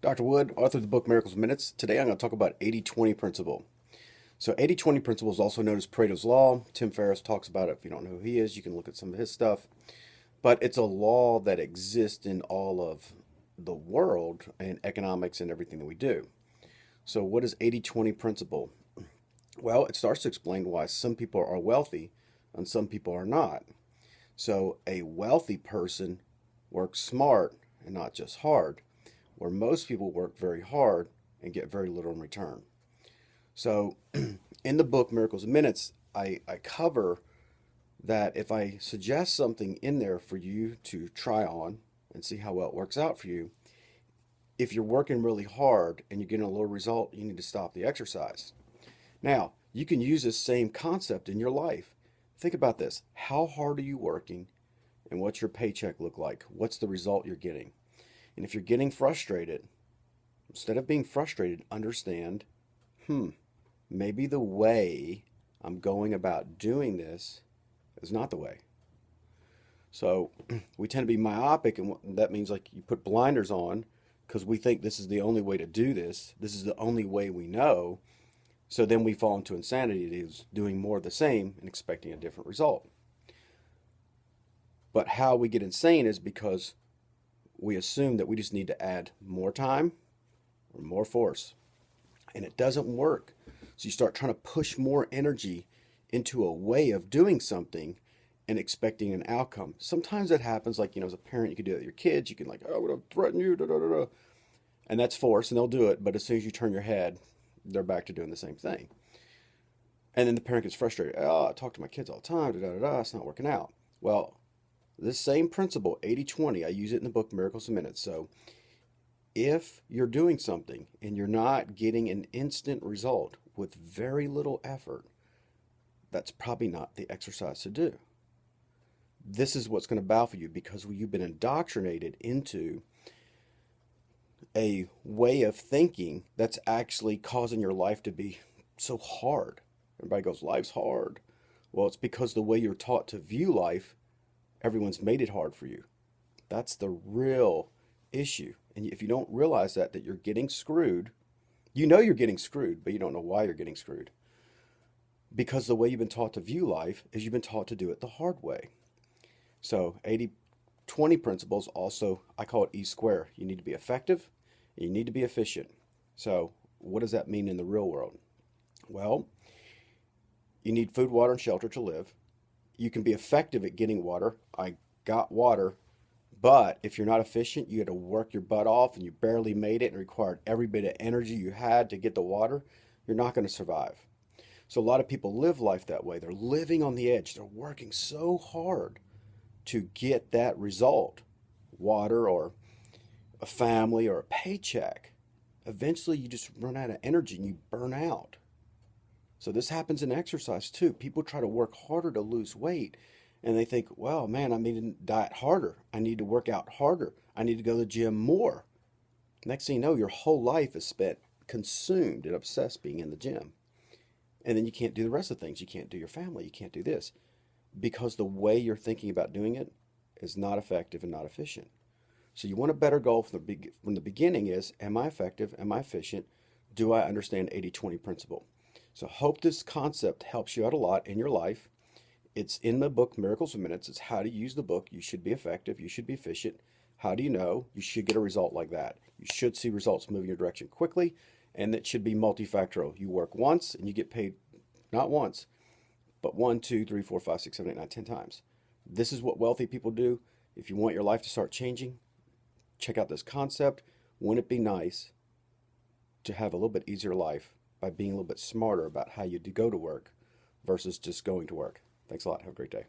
Dr. Wood, author of the book Miracles in Minutes. Today I'm going to talk about 80-20 principle. So 80-20 principle is also known as Pareto's Law. Tim Ferriss talks about it. If you don't know who he is, you can look at some of his stuff. But it's a law that exists in all of the world and economics and everything that we do. So what is 80-20 principle? Well, it starts to explain why some people are wealthy and some people are not. So a wealthy person works smart and not just hard, where most people work very hard and get very little in return. So in the book Miracles in Minutes, I cover that if I suggest something in there for you to try on and see how well it works out for you, if you're working really hard and you're getting a low result, you need to stop the exercise. Now, you can use this same concept in your life. Think about this. How hard are you working and what's your paycheck look like? What's the result you're getting? And if you're getting frustrated, instead of being frustrated, understand, maybe the way I'm going about doing this is not the way. So we tend to be myopic, and that means like you put blinders on because we think this is the only way to do this. This is the only way we know. So then we fall into insanity. It is doing more of the same and expecting a different result. But how we get insane is because we assume that we just need to add more time or more force. And it doesn't work. So you start trying to push more energy into a way of doing something and expecting an outcome. Sometimes that happens, like, as a parent, you can do it with your kids. You can like, oh, I'm going to threaten you, da, da, da, da. And that's force, and they'll do it. But as soon as you turn your head, they're back to doing the same thing. And then the parent gets frustrated. Oh, I talk to my kids all the time, da, da, da, da. It's not working out. Well, this same principle, 80-20, I use it in the book Miracles in Minutes. So if you're doing something and you're not getting an instant result with very little effort, that's probably not the exercise to do. This is what's going to baffle you because you've been indoctrinated into a way of thinking that's actually causing your life to be so hard. Everybody goes, life's hard. Well, it's because the way you're taught to view life, everyone's made it hard for you. That's the real issue. And if you don't realize that you're getting screwed, you know you're getting screwed, but you don't know why you're getting screwed. Because the way you've been taught to view life is you've been taught to do it the hard way. So 80-20 principles also, I call it E square. You need to be effective, and you need to be efficient. So what does that mean in the real world? Well, you need food, water, and shelter to live. You can be effective at getting water. I got water, but if you're not efficient, you had to work your butt off and you barely made it and required every bit of energy you had to get the water, you're not going to survive. So a lot of people live life that way. They're living on the edge. They're working so hard to get that result, water or a family or a paycheck. Eventually you just run out of energy and you burn out. So this happens in exercise too. People try to work harder to lose weight and they think, well, man, I need to diet harder. I need to work out harder. I need to go to the gym more. Next thing you know, your whole life is spent consumed and obsessed being in the gym. And then you can't do the rest of the things. You can't do your family. You can't do this because the way you're thinking about doing it is not effective and not efficient. So you want a better goal from the beginning is, am I effective? Am I efficient? Do I understand 80-20 principle? So hope this concept helps you out a lot in your life. It's in the book Miracles in Minutes. It's how to use the book. You should be effective. You should be efficient. How do you know? You should get a result like that. You should see results moving your direction quickly, and it should be multifactorial. You work once and you get paid not once, but 1, 2, 3, 4, 5, 6, 7, 8, 9, 10 times. This is what wealthy people do. If you want your life to start changing, check out this concept. Wouldn't it be nice to have a little bit easier life by being a little bit smarter about how you do go to work versus just going to work? Thanks a lot. Have a great day.